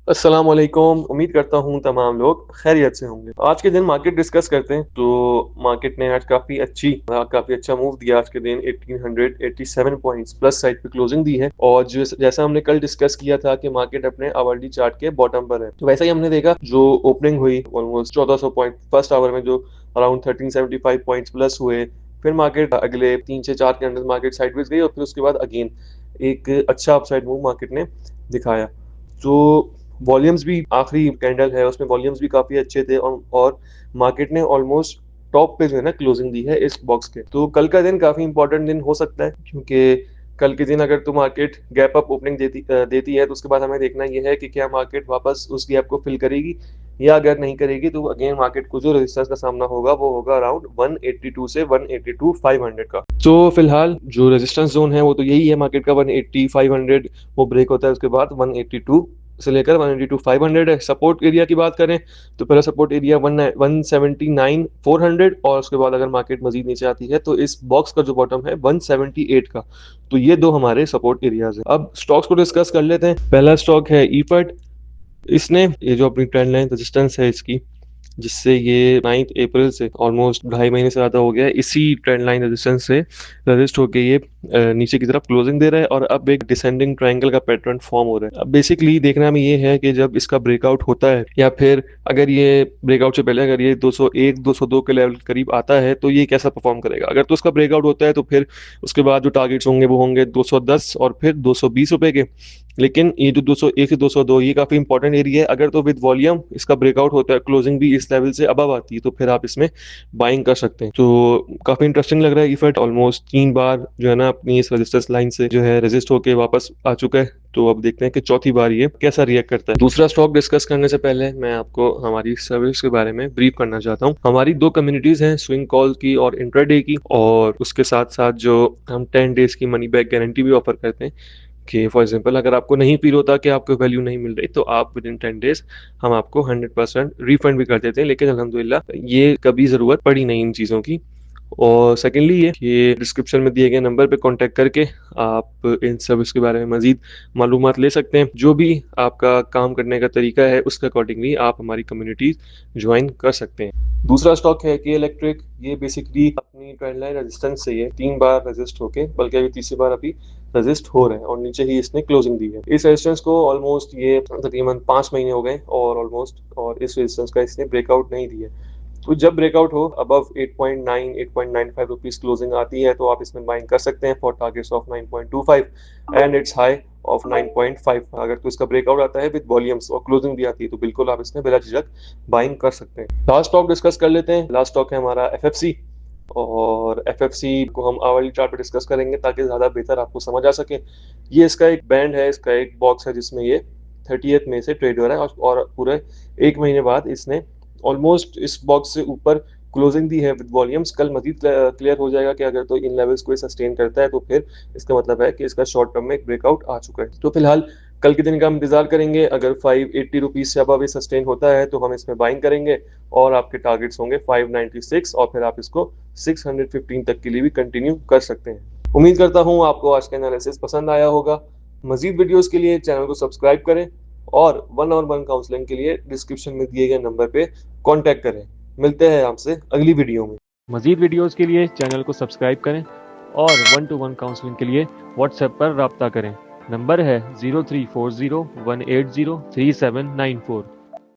अस्सलाम वालेकुम। उम्मीद करता हूँ तमाम लोग खैरियत से होंगे। आज के दिन मार्केट डिस्कस करते हैं। तो मार्केट ने आज काफ़ी अच्छा मूव दिया। आज के दिन 1887 पॉइंट्स प्लस साइड पे क्लोजिंग दी है और जैसा हमने कल डिस्कस किया था कि मार्केट अपने आवरली चार्ट के बॉटम पर है, तो वैसा ही हमने देखा। जो ओपनिंग हुई ऑलमोस्ट 1400 पॉइंट फर्स्ट आवर में, जो अराउंड 1375 पॉइंट्स प्लस हुए। फिर मार्केट अगले 3 से 4 के अंदर मार्केट साइडवेज गई और फिर उसके बाद अगेन एक अच्छा अपसाइड मूव मार्केट ने दिखाया। तो वॉल्यूम्स भी, आखिरी कैंडल है उसमें वॉल्यूम्स भी काफ़ी अच्छे थे और मार्केट ने ऑलमोस्ट टॉप पे जो है ना क्लोजिंग दी है इस बॉक्स के। तो कल का दिन काफ़ी इंपॉर्टेंट दिन हो सकता है, क्योंकि कल के दिन अगर तो मार्केट गैप अप ओपनिंग देती है, तो उसके बाद हमें देखना यह है कि क्या मार्केट वापस उस गैप को फिल करेगी, या अगर नहीं करेगी तो अगेन मार्केट को जो रेजिस्टेंस का सामना होगा वो होगा अराउंड 182 से 182 500 का। तो फिलहाल जो रेजिस्टेंस जोन है वो तो यही है मार्केट का, 180 500 वो ब्रेक होता है, उसके बाद 182 से लेकर 182 500 है। सपोर्ट एरिया की बात करें तो पहला सपोर्ट एरिया 179 400, और उसके बाद अगर मार्केट मजीद नीचे आती है तो इस बॉक्स का जो बॉटम है 178 का। तो ये दो हमारे सपोर्ट एरियाज है। अब स्टॉक्स को डिस्कस कर लेते हैं। पहला स्टॉक है ईफर्ट। इसने ये जो अपनी ट्रेंड लाइन रेजिस्टेंस है इसकी, जिससे ये 9 अप्रैल से ऑलमोस्ट 2.5 महीने से ज़्यादा हो गया है, इसी ट्रेंड लाइन रेजिस्टेंस से रजिस्ट होके ये नीचे की तरफ क्लोजिंग दे रहा है और अब एक डिसेंडिंग ट्रायंगल का पैटर्न फॉर्म हो रहा है। अब बेसिकली देखना में ये है कि जब इसका ब्रेकआउट होता है, या फिर अगर ये ब्रेकआउट से पहले अगर ये 201 202 के लेवल के करीब आता है तो ये कैसा परफॉर्म करेगा। अगर तो उसका ब्रेकआउट होता है तो फिर उसके बाद जो टारगेट्स होंगे वो होंगे 210 और फिर 220 रुपए के। लेकिन ये जो 201 से 202 ये काफ़ी इंपॉर्टेंट एरिया है। अगर तो विद वॉल्यूम इसका ब्रेकआउट होता है, क्लोजिंग भी इस लेवल से अबव आती है, तो फिर आप इसमें बाइंग कर सकते हैं। तो काफ़ी इंटरेस्टिंग लग रहा है। इफेक्ट ऑलमोस्ट 3 बार जो है ना अपनी इस रेजिस्टेंस लाइन से जो है रेजिस्ट होके वापस आ चुका है। तो अब देखते हैं कि चौथी बार ये कैसा रिएक्ट करता है। दूसरा स्टॉक डिस्कस करने से पहले मैं आपको हमारी सर्विस के बारे में ब्रीफ करना चाहता हूँ। हमारी दो कम्युनिटीज हैं, स्विंग कॉल की और इंट्राडे की, और उसके साथ साथ जो हम 10 डेज की मनी बैक गारंटी भी ऑफर करते हैं कि फॉर एग्जांपल अगर आपको नहीं फील होता कि आपको वैल्यू नहीं मिल रही, तो आप विद इन 10 डेज हम आपको 100% रिफंड भी कर देते हैं। लेकिन अल्हम्दुलिल्लाह ये कभी ज़रूरत पड़ी नहीं इन चीज़ों की। और सेकेंडली ये डिस्क्रिप्शन में दिए गए नंबर पे कांटेक्ट करके आप इन सर्विस के बारे में मज़ीद मालूमात ले सकते हैं। जो भी आपका काम करने का तरीका है उसके अकॉर्डिंगली आप हमारी कम्युनिटी ज्वाइन कर सकते हैं। दूसरा स्टॉक है के इलेक्ट्रिक। ये बेसिकली अपनी ट्रेंड लाइन रेजिस्टेंस से ये 3 बार रेजिस्ट होके, बल्कि अभी तीसरी बार अभी रेजिस्ट हो रहे हैं और नीचे ही इसने क्लोजिंग दी है। इस रेजिस्टेंस को ऑलमोस्ट ये तकरीबन 5 महीने हो गए और ऑलमोस्ट, और इस रेजिस्टेंस का इसने ब्रेकआउट नहीं दिया। तो जब ब्रेकआउट हो अबव 8.9 8.95 रुपीस क्लोजिंग आती है तो आप इसमें बाइंग कर सकते हैं for targets of 9.25 and it's high of 9.5। अगर तो इसका ब्रेकआउट आता है विद वॉल्यूम्स और क्लोजिंग भी आती है तो बिल्कुल आप इसमें बिला झिझक बाइंग कर सकते हैं। लास्ट स्टॉक डिस्कस कर लेते हैं। लास्ट स्टॉक है हमारा एफएफसी, और एफएफसी को हम आवरली चार्ट पे डिस्कस करेंगे ताकि ज़्यादा बेहतर आपको समझ आ सके। ये इसका एक बैंड है, इसका एक बॉक्स है जिसमें ये 30th मई से ट्रेड हो रहा है और पूरे 1 महीने बाद इसने ऑलमोस्ट इस बॉक्स से ऊपर क्लोजिंग दी है विद वॉल्यूम्स। कल मजीद क्लियर हो जाएगा कि अगर तो इन लेवल्स को सस्टेन करता है तो फिर इसका मतलब है कि इसका शॉर्ट टर्म में एक ब्रेकआउट आ चुका है। तो फिलहाल कल के दिन का हम इंतजार करेंगे। अगर 580 रुपीज़ से अबव सस्टेन होता है तो हम इसमें बाइंग करेंगे और आपके टारगेट्स होंगे 596, और फिर आप इसको 615 तक के लिए भी कंटिन्यू कर सकते हैं। उम्मीद करता हूँ आपको आज का एनालिसिस पसंद आया होगा। मजीद वीडियोज़ के लिए चैनल को सब्सक्राइब करें और 1-on-1 काउंसलिंग के लिए डिस्क्रिप्शन में दिए गए नंबर पे कांटेक्ट करें। मिलते हैं आपसे अगली वीडियो में। मजीद वीडियोस के लिए चैनल को सब्सक्राइब करें और 1-to-1 काउंसलिंग के लिए व्हाट्सएप पर रब्ता करें। नंबर है 0340 180 3794।